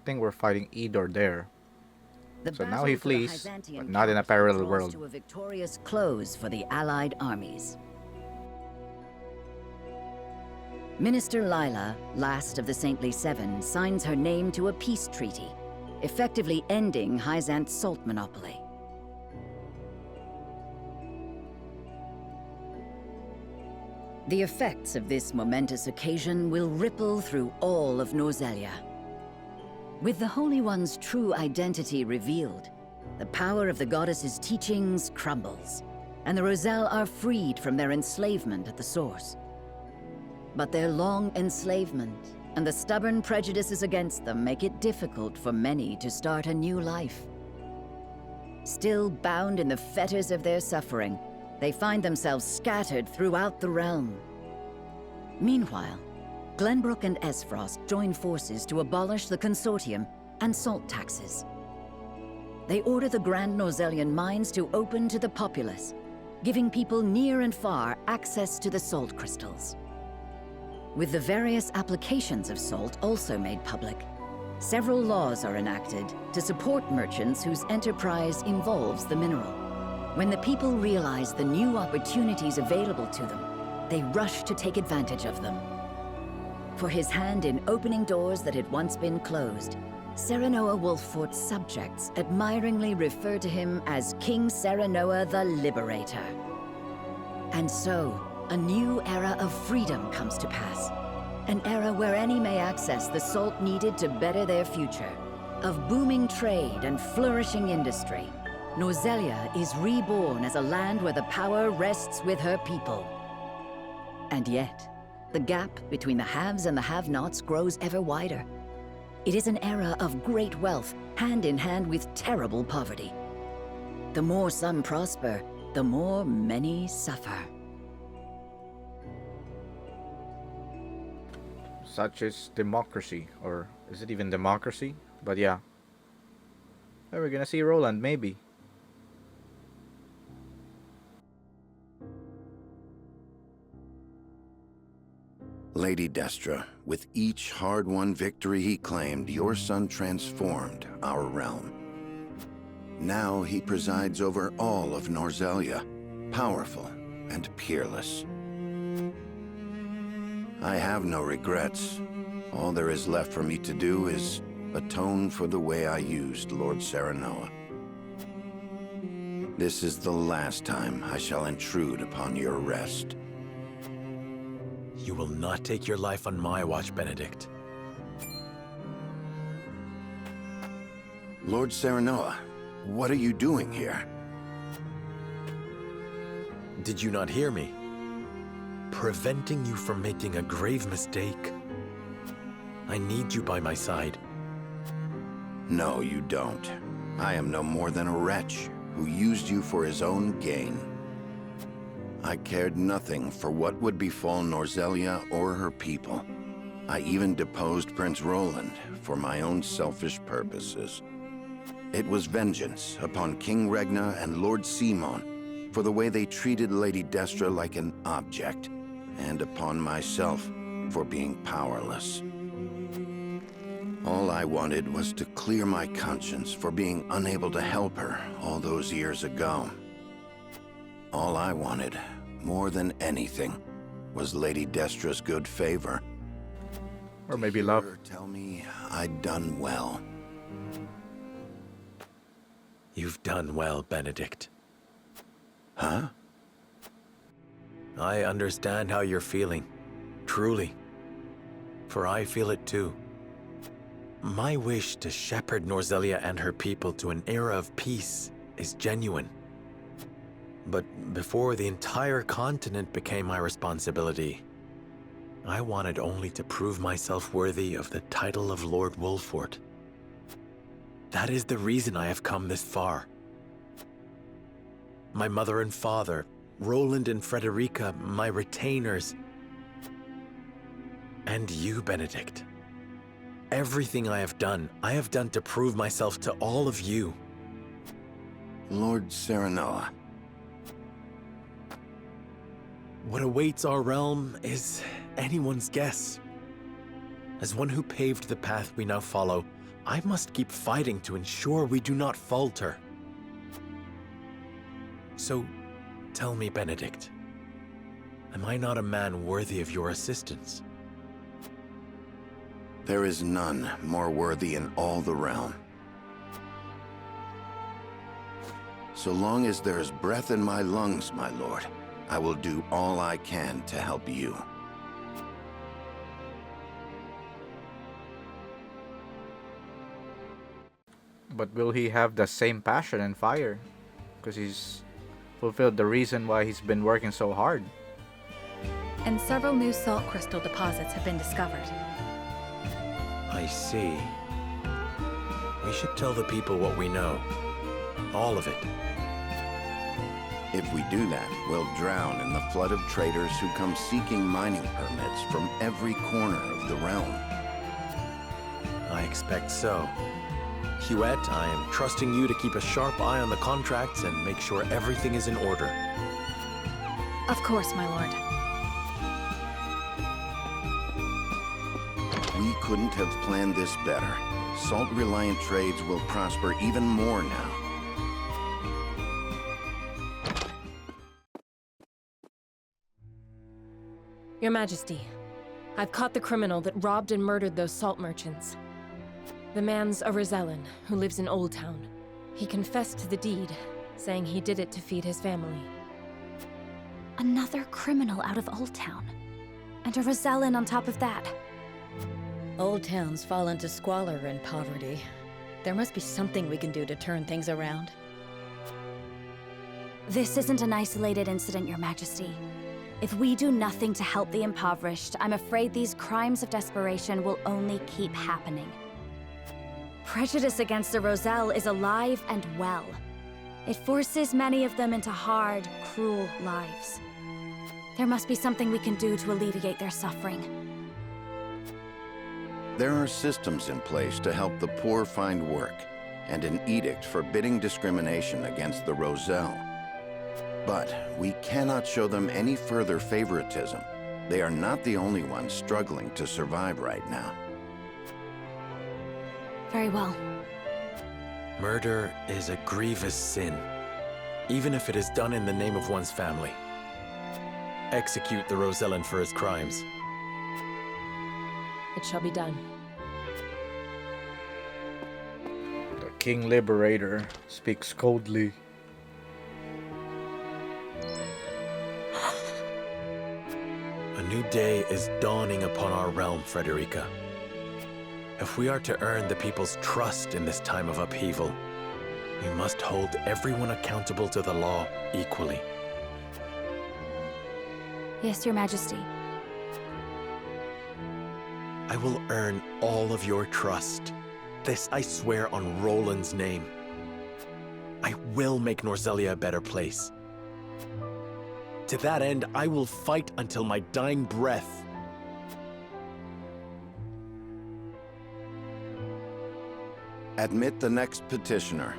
think we're fighting Idor there. The So now battle he for the flees, Hyzantian but not in a capital parallel draws world. to a victorious close for the Allied armies. Minister Lila, last of the Saintly Seven, signs her name to a peace treaty, effectively ending Hyzant's salt monopoly. The effects of this momentous occasion will ripple through all of Norzelia. With the Holy One's true identity revealed, the power of the goddess's teachings crumbles, and the Roselle are freed from their enslavement at the source. But their long enslavement and the stubborn prejudices against them make it difficult for many to start a new life. Still bound in the fetters of their suffering, they find themselves scattered throughout the realm. Meanwhile, Glenbrook and Esfrost join forces to abolish the consortium and salt taxes. They order the Grand Norzelian mines to open to the populace, giving people near and far access to the salt crystals. With the various applications of salt also made public, several laws are enacted to support merchants whose enterprise involves the mineral. When the people realize the new opportunities available to them, they rush to take advantage of them. For his hand in opening doors that had once been closed, Serenoa Wolffort's subjects admiringly refer to him as King Serenoa the Liberator. And so, a new era of freedom comes to pass. An era where any may access the salt needed to better their future. Of booming trade and flourishing industry, Norzelia is reborn as a land where the power rests with her people. And yet, the gap between the haves and the have-nots grows ever wider. It is an era of great wealth, hand in hand with terrible poverty. The more some prosper, the more many suffer. Such is democracy, or is it even democracy? But yeah. Oh, we're gonna see Roland, maybe. Lady Destra, with each hard-won victory he claimed, your son transformed our realm. Now he presides over all of Norzelia, powerful and peerless. I have no regrets. All there is left for me to do is atone for the way I used Lord Serenoa. This is the last time I shall intrude upon your rest. You will not take your life on my watch, Benedict. Lord Serenoa, what are you doing here? Did you not hear me? Preventing you from making a grave mistake. I need you by my side. No, you don't. I am no more than a wretch who used you for his own gain. I cared nothing for what would befall Norzelia or her people. I even deposed Prince Roland for my own selfish purposes. It was vengeance upon King Regna and Lord Simon for the way they treated Lady Destra like an object, and upon myself for being powerless. All I wanted was to clear my conscience for being unable to help her all those years ago. All I wanted, more than anything, was Lady Destra's good favor. Or maybe To love. hear her tell me I'd done well. You've done well, Benedict. Huh? I understand how you're feeling, truly. For I feel it too. My wish to shepherd Norzelia and her people to an era of peace is genuine. But before the entire continent became my responsibility, I wanted only to prove myself worthy of the title of Lord Wolffort. That is the reason I have come this far. My mother and father, Roland and Frederica, my retainers, and you, Benedict. Everything I have done to prove myself to all of you. Lord Serenoa. What awaits our realm is anyone's guess. As one who paved the path we now follow, I must keep fighting to ensure we do not falter. So, tell me, Benedict, am I not a man worthy of your assistance? There is none more worthy in all the realm. So long as there is breath in my lungs, my lord, I will do all I can to help you. But will he have the same passion and fire? Because he's fulfilled the reason why he's been working so hard. And several new salt crystal deposits have been discovered. I see. We should tell the people what we know. All of it. If we do that, we'll drown in the flood of traders who come seeking mining permits from every corner of the realm. I expect so. Huette, I am trusting you to keep a sharp eye on the contracts and make sure everything is in order. Of course, my lord. We couldn't have planned this better. Salt-reliant trades will prosper even more now. Your Majesty, I've caught the criminal that robbed and murdered those salt merchants. The man's a Rosellan who lives in Old Town. He confessed to the deed, saying he did it to feed his family. Another criminal out of Old Town. And a Rosellan on top of that. Old Town's fallen to squalor and poverty. There must be something we can do to turn things around. This isn't an isolated incident, Your Majesty. If we do nothing to help the impoverished, I'm afraid these crimes of desperation will only keep happening. Prejudice against the Roselle is alive and well. It forces many of them into hard, cruel lives. There must be something we can do to alleviate their suffering. There are systems in place to help the poor find work, and an edict forbidding discrimination against the Roselle. But we cannot show them any further favoritism. They are not the only ones struggling to survive right now. Very well. Murder is a grievous sin, even if it is done in the name of one's family. Execute the Rosellan for his crimes. It shall be done. The King Liberator speaks coldly. A new day is dawning upon our realm, Frederica. If we are to earn the people's trust in this time of upheaval, we must hold everyone accountable to the law equally. Yes, Your Majesty. I will earn all of your trust. This I swear on Roland's name. I will make Norzelia a better place. To that end, I will fight until my dying breath. Admit the next petitioner.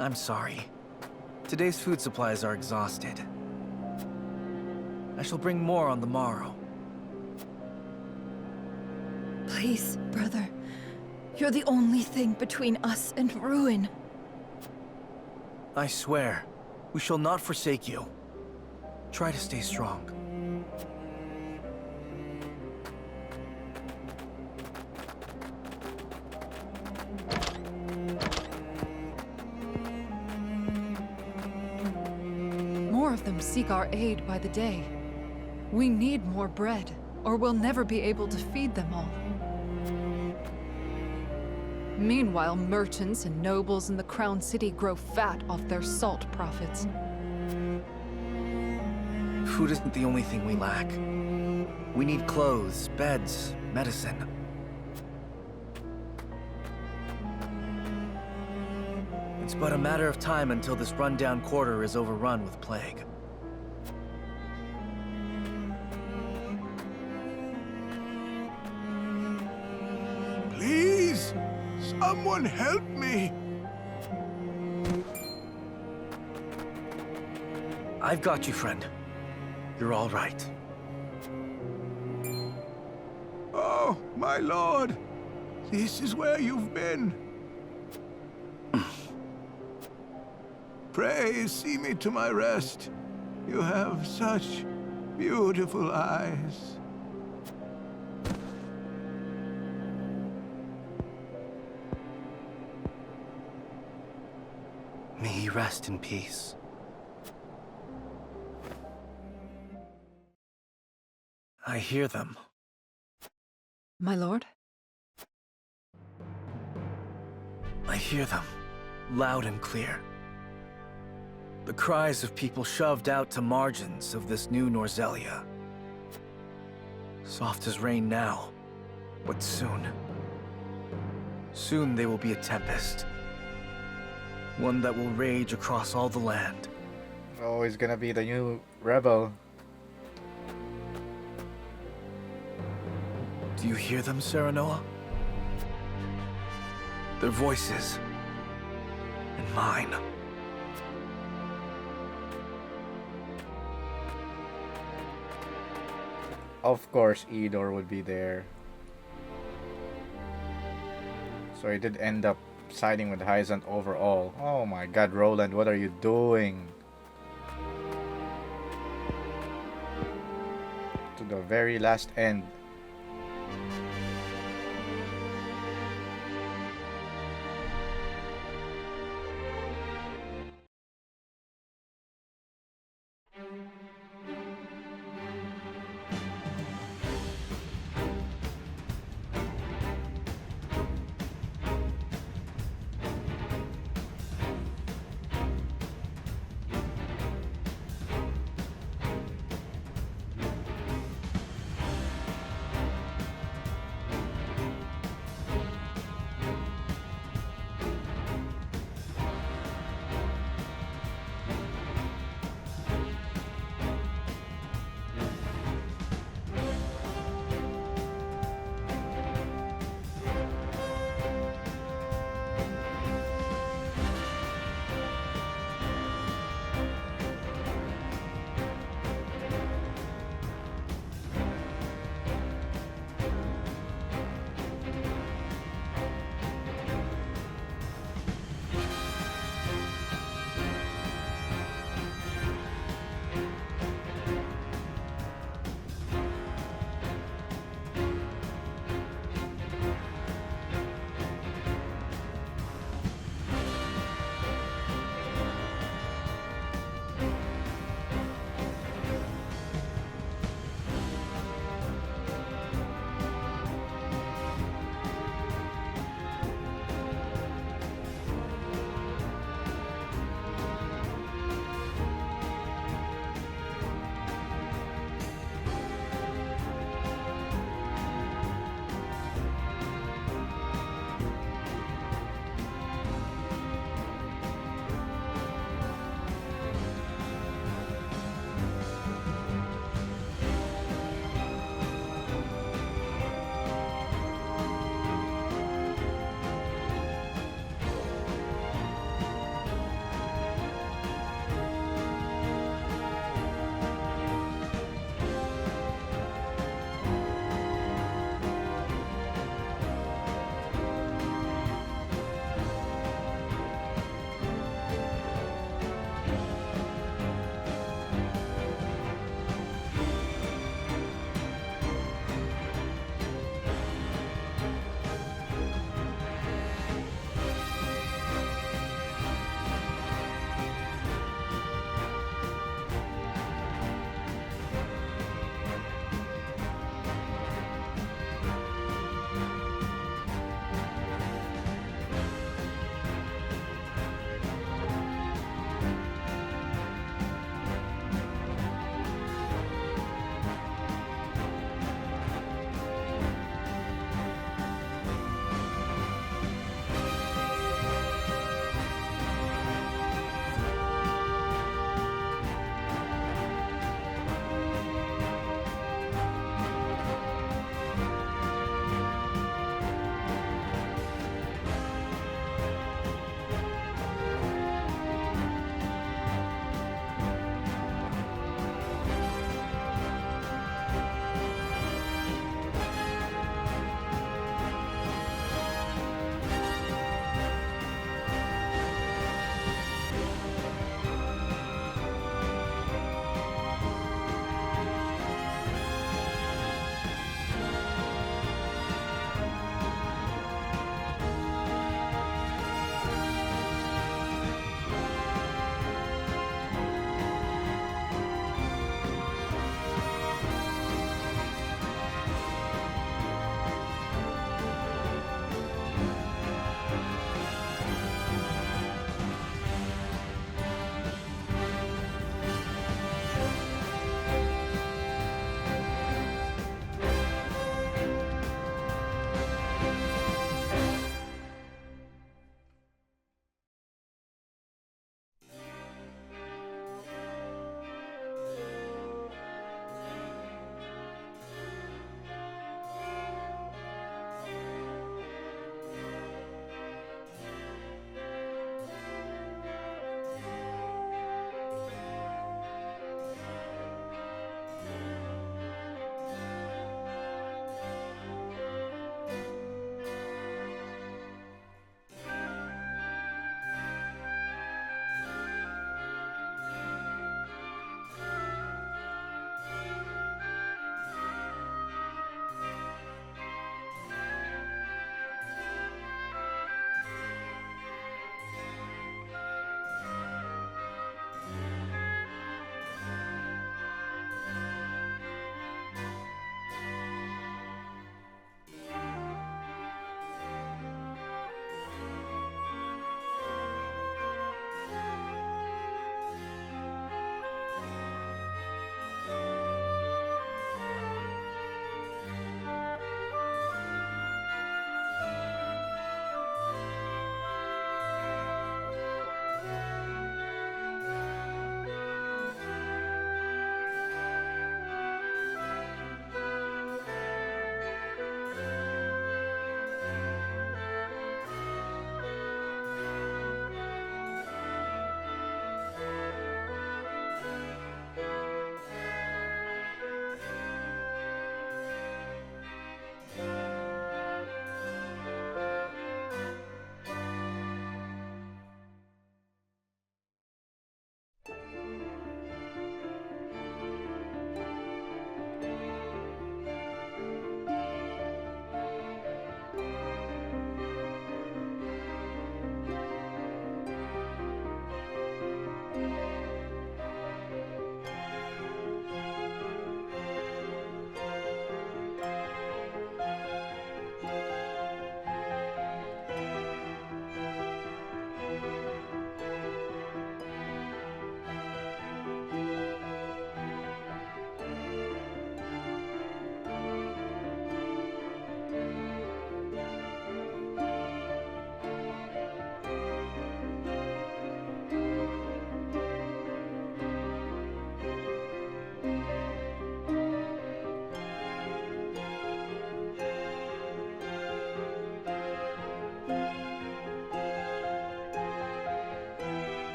I'm sorry. Today's food supplies are exhausted. I shall bring more on the morrow. Please, brother. You're the only thing between us and ruin. I swear, we shall not forsake you. Try to stay strong. More of them seek our aid by the day. We need more bread, or we'll never be able to feed them all. Meanwhile, merchants and nobles in the Crown City grow fat off their salt profits. Food isn't the only thing we lack. We need clothes, beds, medicine. It's but a matter of time until this rundown quarter is overrun with plague. Please, someone help me. I've got you, friend. You're all right. Oh, my lord. This is where you've been. Pray see me to my rest. You have such beautiful eyes. May he rest in peace. I hear them. My lord? I hear them, loud and clear. The cries of people shoved out to margins of this new Norzelia. Soft as rain now, but soon. Soon they will be a tempest. One that will rage across all the land. Oh, he's gonna be the new rebel. Do you hear them, Serenoa? Their voices. And mine. Of course, Edor would be there. So he did end up siding with Hyzant overall. Oh my god, Roland, what are you doing? To the very last end.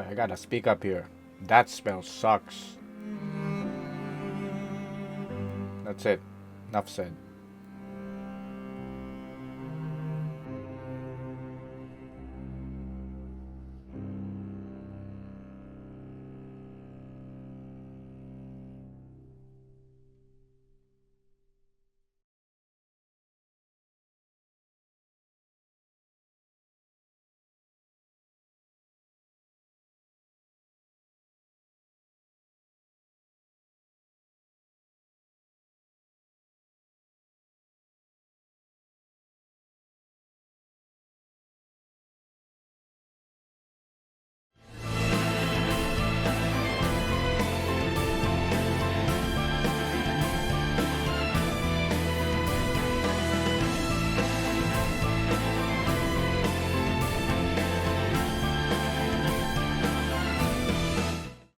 I gotta speak up here. That smell sucks. That's it. Enough said.